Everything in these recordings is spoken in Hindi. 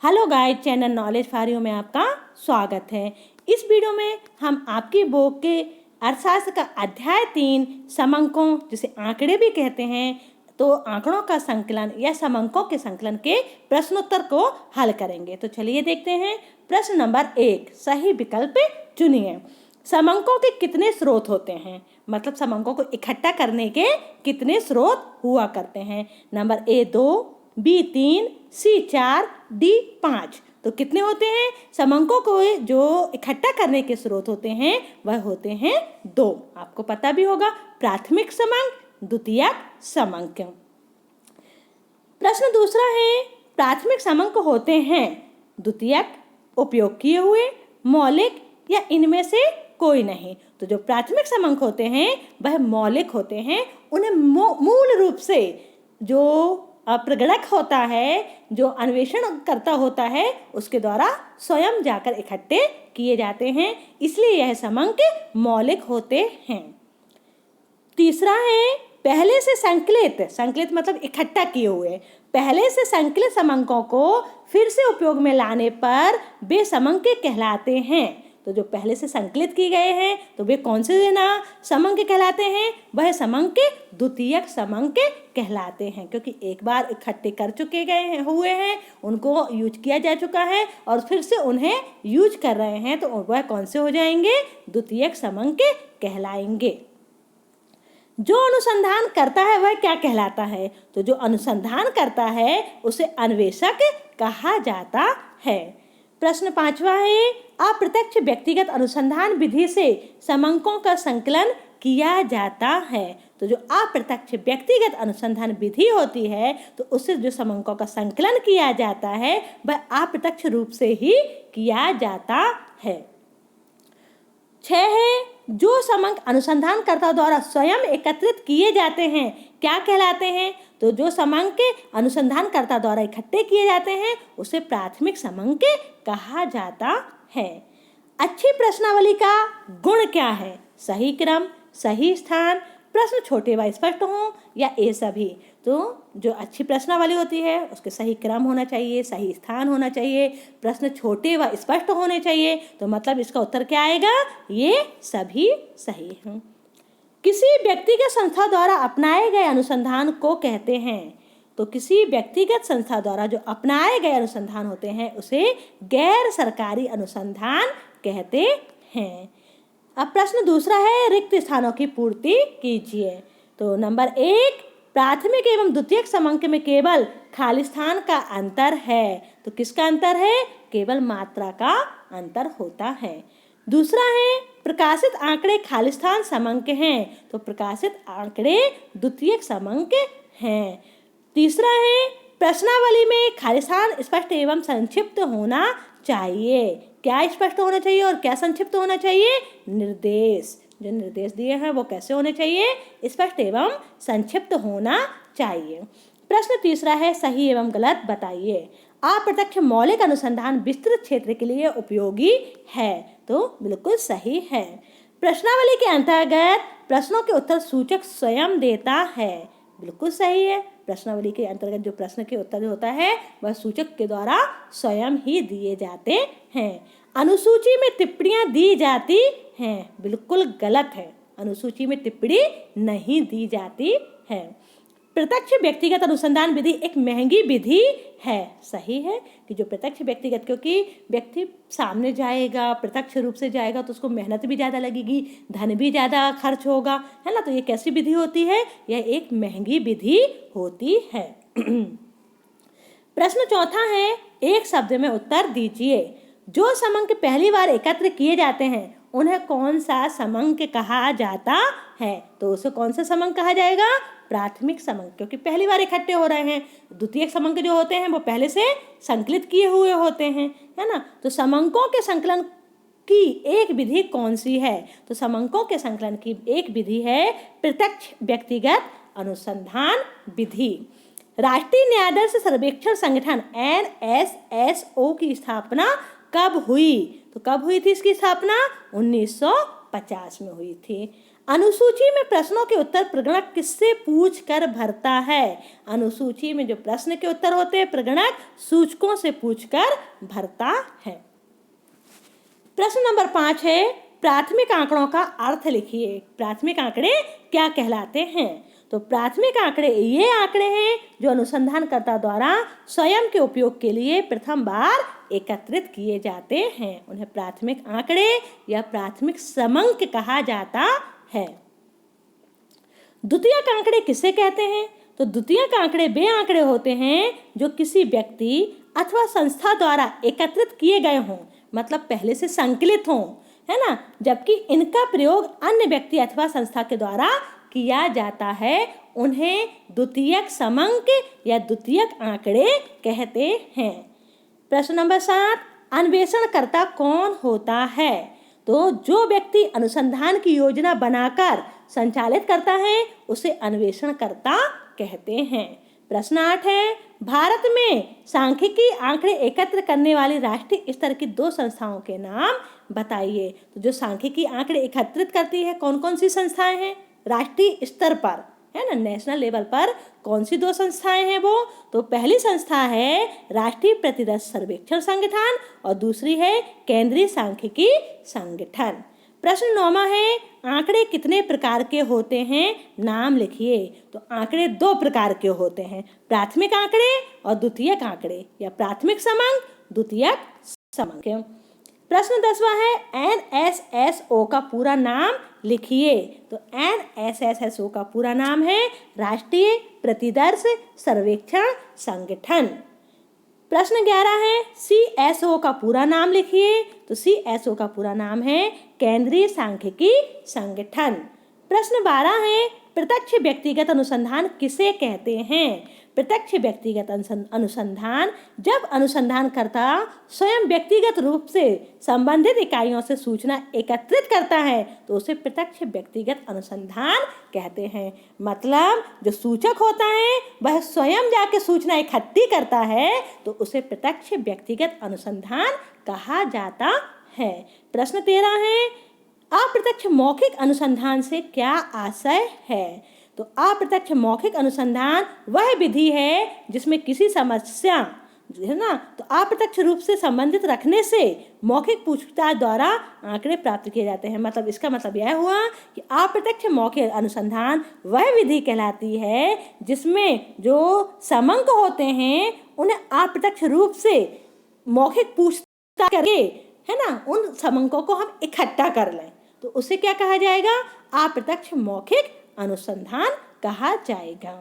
Hello guide, channel knowledge for you में आपका स्वागत है। इस वीडियो में हम आपकी बुक के अर्थशास्त्र का अध्याय 3 समंकों, जिसे आंकड़े भी कहते हैं, तो आंकड़ों का संकलन या समंकों के संकलन के प्रश्नोत्तर को हल करेंगे। तो चलिए देखते हैं। प्रश्न नंबर 1, सही विकल्प चुनिए। समंकों के कितने स्रोत होते हैं? मतलब समंकों को इकट्ठा करने के कितने स्रोत हुआ करते हैं? Number A 2, B 3, C 4, D 5। तो कितने होते हैं? समंकों को जो इकट्ठा करने के स्रोत होते हैं वह होते हैं 2। आपको पता भी होगा, प्राथमिक समंक, द्वितीयक समंक। प्रश्न दूसरा है, प्राथमिक समंक होते हैं द्वितीयक, उपयोग किए हुए, मौलिक या इनमें से कोई नहीं। तो जो प्राथमिक समंक होते हैं वह मौलिक होते हैं। उन्हें मूल रूप से जो प्रगणक होता है, जो अन्वेषण करता होता है, उसके द्वारा स्वयं जाकर इकट्ठे किए जाते हैं, इसलिए यह समंक मौलिक होते हैं। तीसरा है, पहले से संकलित मतलब इकट्ठा किए हुए, पहले से संकलित समंकों को फिर से उपयोग में लाने पर वे समंक कहलाते हैं। तो जो पहले से संकलित किए गए हैं तो वे कौन से समंक कहलाते हैं? वह समंक द्वितीयक समंक कहलाते हैं, क्योंकि एक बार इकट्ठे कर चुके हुए हैं, उनको यूज किया जा चुका है और फिर से उन्हें यूज कर रहे हैं, तो वह कौन से हो जाएंगे? द्वितीयक समंक कहलाएंगे। जो अनुसंधान करता है वह क्या कहलाता है? तो जो अनुसंधान करता है उसे अन्वेषक कहा जाता है। प्रश्न 5वां है, अप्रत्यक्ष व्यक्तिगत अनुसंधान विधि से समंकों का संकलन किया जाता है। तो जो अप्रत्यक्ष व्यक्तिगत अनुसंधान विधि होती है तो उससे जो समंकों का संकलन किया जाता है वह अप्रत्यक्ष रूप से ही किया जाता है। 6 है, जो समंक अनुसंधानकर्ता द्वारा स्वयं एकत्रित किए जाते हैं क्या कहलाते हैं? तो जो समंक अनुसंधानकर्ता द्वारा इकट्ठे किए जाते हैं उसे प्राथमिक समंक कहा जाता है। अच्छी प्रश्नावली का गुण क्या है? सही क्रम, सही स्थान, प्रश्न छोटे व स्पष्ट हों या ये सभी। तो जो अच्छी प्रश्नावली होती है उसके सही क्रम होना चाहिए, सही स्थान होना चाहिए, प्रश्न छोटे व स्पष्ट होने चाहिए। तो मतलब इसका उत्तर क्या आएगा? ये सभी सही हैं। किसी व्यक्तिगत संस्था द्वारा अपनाए गए अनुसंधान को कहते हैं। तो किसी व्यक्तिगत संस्था द्वारा जो अपनाए गए अनुसंधान होते हैं उसे गैर सरकारी अनुसंधान कहते हैं। अब प्रश्न दूसरा है, रिक्त स्थानों की पूर्ति कीजिए। तो नंबर 1, प्राथमिक एवं द्वितीयक समंक में केवल खाली स्थान का अंतर है। तो किसका अंतर है? केवल मात्रा का अंतर होता है। दूसरा है, प्रकाशित आंकड़े खाली स्थान समंक हैं। तो प्रकाशित आंकड़े द्वितीयक समंक हैं। तीसरा है, प्रश्नावली में खाली स्थान स्पष्ट एवं संक्षिप्त होना चाहिए। क्या स्पष्ट होना चाहिए और क्या संक्षिप्त होना चाहिए? निर्देश, जो निर्देश दिए हैं वो कैसे होने चाहिए? स्पष्ट एवं संक्षिप्त होना चाहिए। प्रश्न तीसरा है, सही एवं गलत बताइए। अप्रत्यक्ष मौलिक अनुसंधान विस्तृत क्षेत्र के लिए उपयोगी है। तो बिल्कुल सही है। प्रश्नावली के अंतर्गत प्रश्नों के उत्तर सूचक स्वयं देता है। बिल्कुल सही है। प्रश्नावली के अंतर्गत जो प्रश्न के उत्तर होता है वह सूचक के द्वारा स्वयं ही दिए जाते हैं। अनुसूची में टिप्पणियां दी जाती हैं। बिल्कुल गलत है, अनुसूची में टिप्पणी नहीं दी जाती है। प्रत्यक्ष व्यक्तिगत अनुसंधान विधि एक महंगी विधि है। सही है कि जो प्रत्यक्ष व्यक्तिगत, क्योंकि व्यक्ति सामने जाएगा, प्रत्यक्ष रूप से जाएगा तो उसको मेहनत भी ज़्यादा लगेगी, धन भी ज़्यादा खर्च होगा, है ना। तो ये कैसी विधि होती है? यह एक महंगी विधि होती है। प्रश्न चौथा है, एक शब्द में उत्तर दीजिए। जो समंक पहली बार एकत्र किए जाते हैं उन्हें कौन सा समंक कहा जाता है? तो उसे कौन सा समंक कहा जाएगा? प्राथमिक समंक, क्योंकि पहली बार इकट्ठे हो रहे हैं। द्वितीयक समंक जो होते हैं वो पहले से संकलित किए हुए होते हैं, है ना। तो समंकों के संकलन की एक विधि कौन सी है? तो समंकों के संकलन की एक विधि है प्रत्यक्ष व्यक्तिगत अनुसंधान विधि। राष्ट्रीय न्यायाधीश सर्वेक्षण संगठन NSSO की स्थापना कब हुई? तो कब हुई थी इसकी स्थापना? 1950 में हुई थी। अनुसूची में प्रश्नों के उत्तर प्रगणक किससे पूछ कर भरता है? अनुसूची में जो प्रश्न के उत्तर होते हैं प्रगणक सूचकों से पूछकर भरता है। प्रश्न नंबर 5 है, प्राथमिक आंकड़ों का अर्थ लिखिए। प्राथमिक आंकड़े क्या कहलाते हैं? तो प्राथमिक आंकड़े ये आंकड़े हैं जो अनुसंधानकर्ता द्वारा स्वयं के उपयोग के लिए प्रथम बार एकत्रित किए जाते हैं। उन्हें प्राथमिक आंकड़े या प्राथमिक समंक कहा जाता है। द्वितीयक आंकड़े किसे कहते हैं? तो द्वितीयक आंकड़े वे आंकड़े होते हैं जो किसी व्यक्ति अथवा संस्था द्वारा एकत्रित किए गए हों, मतलब पहले से संकलित हों, है ना, जबकि इनका प्रयोग अन्य व्यक्ति अथवा संस्था के द्वारा किया जाता है। उन्हें द्वितीयक समंक या द्वितीयक आंकड़े कहते हैं। प्रश्न नंबर 7, अन्वेषणकर्ता कौन होता है? तो जो व्यक्ति अनुसंधान की योजना बनाकर संचालित करता है उसे अन्वेषणकर्ता कहते हैं। प्रश्न 8 है, भारत में सांख्यिकी आंकड़े एकत्र करने वाली राष्ट्रीय स्तर की 2 संस्थाओं के नाम बताइए। तो जो सांख्यिकी आंकड़े एकत्रित करती है कौन कौन सी संस्थाएं हैं राष्ट्रीय स्तर पर, है ना, नेशनल लेवल पर कौन सी 2 संस्थाएं हैं वो? तो पहली संस्था है राष्ट्रीय प्रतिदर्श सर्वेक्षण संगठन और दूसरी है केंद्रीय सांख्यिकी संगठन। प्रश्न 9 है, आंकड़े कितने प्रकार के होते हैं? नाम लिखिए। तो आंकड़े 2 प्रकार के होते हैं, प्राथमिक आंकड़े और द्वितीयक आंकड़े, या प्राथमिक समंक, द्वितीयक समंक। प्रश्न 10 है, NSSO का पूरा नाम लिखिए। तो NSSO का पूरा नाम है राष्ट्रीय प्रतिदर्श सर्वेक्षण संगठन। प्रश्न 11 है, CSO का पूरा नाम लिखिए। तो CSO का पूरा नाम है केंद्रीय सांख्यिकी संगठन। प्रश्न 12 है, प्रत्यक्ष व्यक्तिगत अनुसंधान किसे कहते हैं? प्रत्यक्ष व्यक्तिगत अनुसंधान जब अनुसंधानकर्ता स्वयं व्यक्तिगत रूप से संबंधित इकाइयों से सूचना एकत्रित करता है तो उसे प्रत्यक्ष व्यक्तिगत अनुसंधान कहते हैं। मतलब जो सूचक होता है वह स्वयं जाके सूचना इकट्ठी करता है तो उसे प्रत्यक्ष व्यक्तिगत अनुसंधान कहा जाता है। प्रश्न 13 है, अप्रत्यक्ष मौखिक अनुसंधान से क्या आशय है? तो अप्रत्यक्ष मौखिक अनुसंधान वह विधि है जिसमें किसी समस्या, है ना, तो अप्रत्यक्ष रूप से संबंधित रखने से मौखिक पूछताछ द्वारा आंकड़े प्राप्त किए जाते हैं। मतलब इसका मतलब यह हुआ कि अप्रत्यक्ष मौखिक अनुसंधान वह विधि कहलाती है जिसमें जो समंक होते हैं उन्हें अप्रत्यक्ष रूप से मौखिक पूछताछ करके, है ना, उन समंकों को हम इकट्ठा कर लें तो उसे क्या कहा जाएगा? अप्रत्यक्ष मौखिक अनुसंधान कहा जाएगा।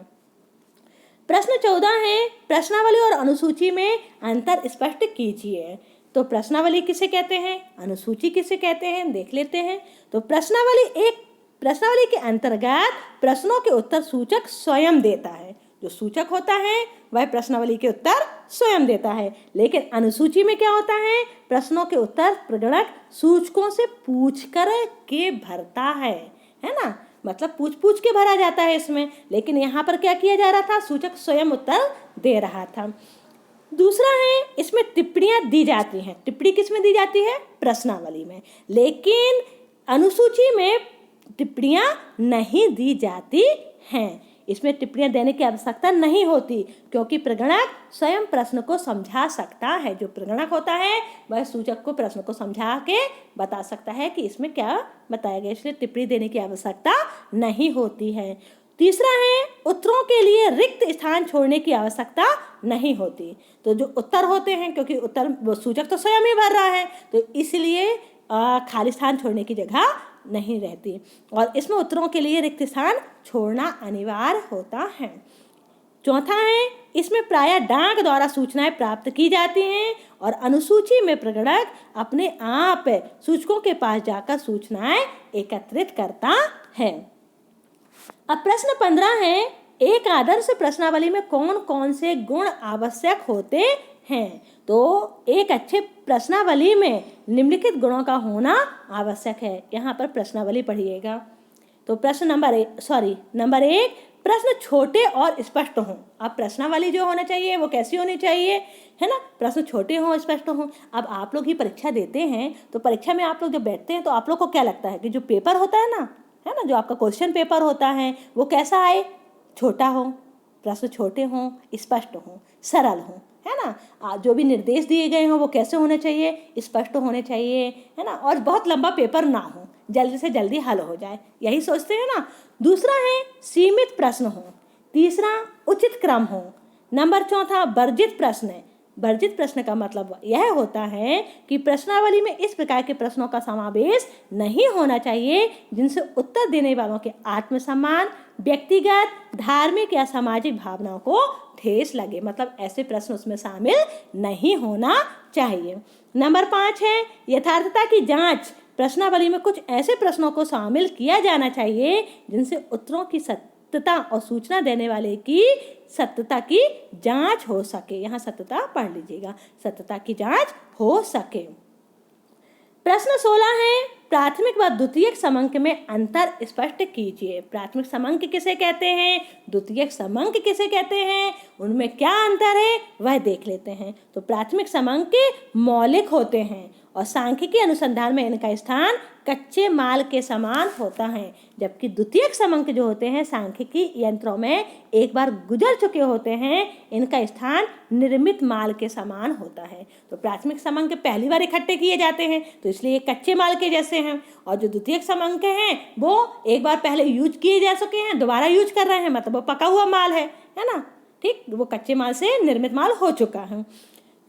प्रश्न 14 है, प्रश्नावली और अनुसूची में अंतर स्पष्ट कीजिए। तो प्रश्नावली किसे कहते हैं, अनुसूची किसे कहते हैं, देख लेते हैं। तो प्रश्नावली के अंतर्गत प्रश्नों के उत्तर सूचक स्वयं देता है। जो सूचक होता है वह प्रश्नावली के उत्तर स्वयं देता है, लेकिन अनुसूची में क्या होता है? प्रश्नों के उत्तर प्रगणक सूचकों से पूछ कर के भरता है ना, मतलब पूछ के भरा जाता है इसमें। लेकिन यहाँ पर क्या किया जा रहा था? सूचक स्वयं उत्तर दे रहा था। दूसरा है, इसमें टिप्पणियाँ दी जाती हैं। टिप्पणी किस में दी जाती है? प्रश्नावली में। लेकिन अनुसूची में टिप्पणियाँ नहीं दी जाती हैं। इसमें टिप्पणियाँ देने की आवश्यकता नहीं होती क्योंकि प्रगणक स्वयं प्रश्न को समझा सकता है। जो प्रगणक होता है वह सूचक को प्रश्न को समझा के बता सकता है कि इसमें क्या बताया गया, इसलिए टिप्पणी देने की आवश्यकता नहीं होती है। तीसरा है, उत्तरों के लिए रिक्त स्थान छोड़ने की आवश्यकता नहीं होती। तो जो उत्तर होते हैं, क्योंकि उत्तर सूचक तो स्वयं ही भर रहा है तो इसलिए खाली स्थान छोड़ने की जगह नहीं रहती और इसमें उत्तरों के लिए रिक्त स्थान छोड़ना अनिवार्य होता है। चौथा है, इसमें प्रायः डाक द्वारा सूचनाएं प्राप्त की जाती हैं और अनुसूची में प्रगणक अपने आप सूचकों के पास जाकर सूचनाएं एकत्रित करता है। अब प्रश्न 15 है, एक आदर्श प्रश्नावली में कौन कौन से गुण आवश्यक होते हैं? तो एक अच्छे प्रश्नावली में निम्नलिखित गुणों का होना आवश्यक है। यहाँ पर प्रश्नावली पढ़िएगा। तो प्रश्न नंबर 1, प्रश्न छोटे और स्पष्ट हों। अब प्रश्नावली जो होना चाहिए वो कैसी होनी चाहिए, है ना, प्रश्न छोटे हों, स्पष्ट हों। अब आप लोग ही परीक्षा देते हैं तो परीक्षा में आप लोग जब बैठते हैं तो आप लोग को क्या लगता है कि जो पेपर होता है ना, है ना, जो आपका क्वेश्चन पेपर होता है वो कैसा आए, छोटा हो, प्रश्न छोटे हों, स्पष्ट हों, सरल हों, है ना। जो भी निर्देश दिए गए हों वो कैसे होने चाहिए, स्पष्ट होने चाहिए, है ना, और बहुत लंबा पेपर ना हो, जल्दी से जल्दी हल हो जाए, यही सोचते हैं ना। दूसरा है सीमित प्रश्न हो। तीसरा उचित क्रम हो। नंबर चौथा वर्जित प्रश्न है। वर्जित प्रश्न का मतलब यह होता है कि प्रश्नावली में इस प्रकार के प्रश्नों का समावेश नहीं होना चाहिए जिनसे उत्तर देने वालों के आत्मसम्मान, व्यक्तिगत, धार्मिक या सामाजिक भावनाओं को ठेस लगे, मतलब ऐसे प्रश्न उसमें शामिल नहीं होना चाहिए। नंबर 5 है यथार्थता की जांच। प्रश्नावली में कुछ ऐसे प्रश्नों को शामिल किया जाना चाहिए जिनसे उत्तरों की सत्यता और सूचना देने वाले की सत्यता की जांच हो सके। यहाँ सत्यता पढ़ लीजिएगा, सत्यता की जांच हो सके। प्रश्न 16 है प्राथमिक व द्वितीयक समंक में अंतर स्पष्ट कीजिए। प्राथमिक समंक किसे कहते हैं, द्वितीयक समंक किसे कहते हैं, उनमें क्या अंतर है वह देख लेते हैं। तो प्राथमिक समंक मौलिक होते हैं और सांख्यिकी अनुसंधान में इनका स्थान कच्चे माल के समान होता है, जबकि द्वितीयक समंक जो होते हैं सांख्यिकी यंत्रों में एक बार गुजर चुके होते हैं, इनका स्थान निर्मित माल के समान होता है। तो प्राथमिक समंक पहली बार इकट्ठे किए जाते हैं तो इसलिए कच्चे माल के जैसे हैं, और जो द्वितीयक समंक हैं वो एक बार पहले यूज किए जा चुके हैं, दोबारा यूज कर रहे हैं, मतलब वो पका हुआ माल है ना, ठीक, वो कच्चे माल से निर्मित माल हो चुका है।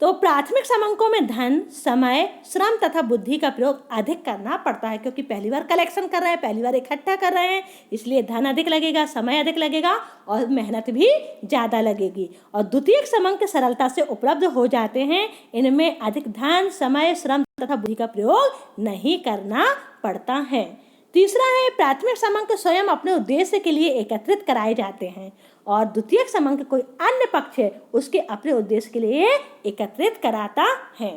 तो प्राथमिक समंकों में धन, समय, श्रम तथा बुद्धि का प्रयोग अधिक करना पड़ता है, क्योंकि पहली बार कलेक्शन कर रहे हैं, पहली बार इकट्ठा कर रहे हैं, इसलिए धन अधिक लगेगा, समय अधिक लगेगा और मेहनत भी ज़्यादा लगेगी। और द्वितीयक समंक सरलता से उपलब्ध हो जाते हैं, इनमें अधिक धन, समय, श्रम तथा बुद्धि का प्रयोग नहीं करना पड़ता है। तीसरा है प्राथमिक समंक स्वयं अपने उद्देश्य के लिए एकत्रित कराए जाते हैं और द्वितीयक समंक कोई अन्य पक्ष है उसके अपने उद्देश्य के लिए एकत्रित कराता है।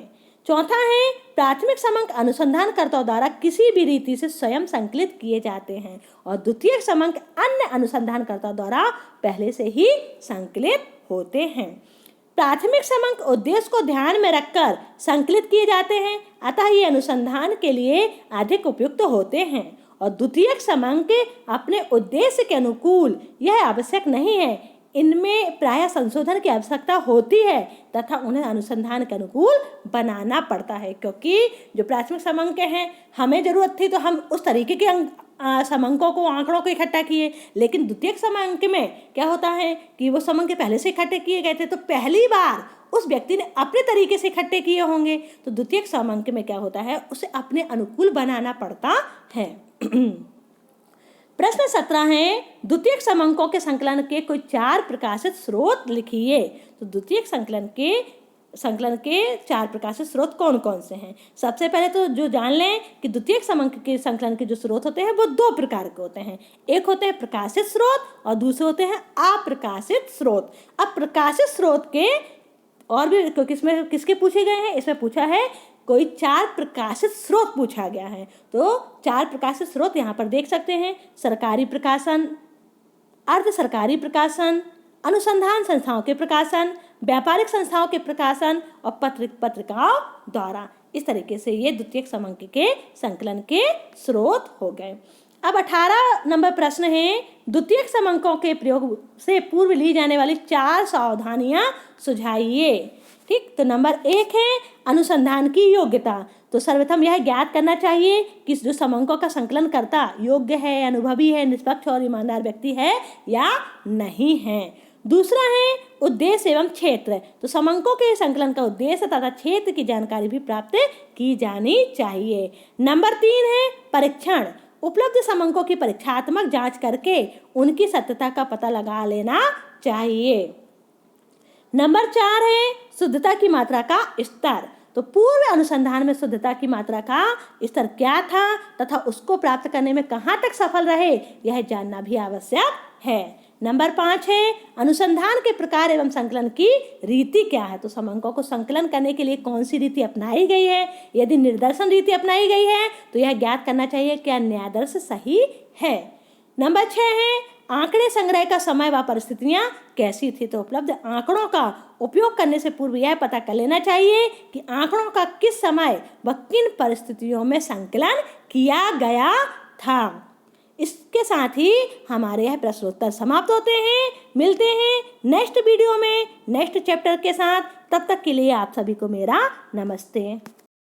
चौथा है प्राथमिक समंक अनुसंधानकर्ताओं द्वारा किसी भी रीति से स्वयं संकलित किए जाते हैं और द्वितीयक समंक अन्य अनुसंधानकर्ताओं द्वारा पहले से ही संकलित होते हैं। प्राथमिक समंक उद्देश्य को ध्यान में रखकर संकलित किए जाते हैं, अतः ये अनुसंधान के लिए अधिक उपयुक्त होते हैं, और द्वितीयक समंक अपने उद्देश्य के अनुकूल यह आवश्यक नहीं है, इनमें प्रायः संशोधन की आवश्यकता होती है तथा उन्हें अनुसंधान के अनुकूल बनाना पड़ता है, क्योंकि जो प्राथमिक समंक हैं हमें जरूरत थी तो हम उस तरीके के समंकों को, आंकड़ों को इकट्ठा किए, लेकिन द्वितीयक समंक में क्या होता है कि वो समंक पहले से इकट्ठे किए गए थे, तो पहली बार उस व्यक्ति ने अपने तरीके से इकट्ठे किए होंगे, तो द्वितीयक समंक में क्या होता है उसे अपने अनुकूल बनाना पड़ता है। प्रश्न 17 है द्वितीयक समंकों के संकलन के कोई 4 प्रकाशित स्रोत लिखिए। तो द्वितीयक संकलन के 4 प्रकाशित स्रोत कौन कौन से हैं। सबसे पहले तो जो जान लें कि द्वितीयक समंक के संकलन के जो स्रोत होते हैं वो 2 प्रकार के होते हैं, एक होते हैं प्रकाशित स्रोत और दूसरे होते हैं अप्रकाशित स्रोत। अब प्रकाशित स्रोत के और भी किसमें किसके पूछे गए हैं, इसमें पूछा है कोई 4 प्रकाशित स्रोत पूछा गया है। तो 4 प्रकाशित स्रोत यहाँ पर देख सकते हैं, सरकारी प्रकाशन, अर्ध सरकारी प्रकाशन, अनुसंधान संस्थाओं के प्रकाशन, व्यापारिक संस्थाओं के प्रकाशन और पत्रिकाओं द्वारा। इस तरीके से ये द्वितीयक समंक के संकलन के स्रोत हो गए। अब 18 नंबर प्रश्न है द्वितीयक समंकों के प्रयोग से पूर्व ली जाने वाली 4 सावधानियां सुझाइए। ठीक, तो नंबर 1 है अनुसंधान की योग्यता। तो सर्वप्रथम यह ज्ञात करना चाहिए कि जो समंकों का संकलन करता योग्य है, अनुभवी है, निष्पक्ष और ईमानदार व्यक्ति है या नहीं है। दूसरा है उद्देश्य एवं क्षेत्र। तो समंकों के संकलन का उद्देश्य तथा क्षेत्र की जानकारी भी प्राप्त की जानी चाहिए। नंबर 3 है परीक्षण। उपलब्ध समंकों की परीक्षात्मक जांच करके उनकी सत्यता का पता लगा लेना चाहिए। नंबर 4 है शुद्धता की मात्रा का स्तर। तो पूर्व अनुसंधान में शुद्धता की मात्रा का स्तर क्या था तथा उसको प्राप्त करने में कहाँ तक सफल रहे यह जानना भी आवश्यक है। नंबर 5 है अनुसंधान के प्रकार एवं संकलन की रीति क्या है। तो समंकों को संकलन करने के लिए कौन सी रीति अपनाई गई है, यदि निर्देशन रीति अपनाई गई है तो यह ज्ञात करना चाहिए क्या न्यायादर्श सही है। नंबर 6 है आंकड़े संग्रह का समय व परिस्थितियां कैसी थी। तो उपलब्ध आंकड़ों का उपयोग करने से पूर्व यह पता कर लेना चाहिए कि आंकड़ों का किस समय व किन परिस्थितियों में संकलन किया गया था। इसके साथ ही हमारे यह प्रश्नोत्तर समाप्त होते हैं। मिलते हैं नेक्स्ट वीडियो में नेक्स्ट चैप्टर के साथ। तब तक के लिए आप सभी को मेरा नमस्ते।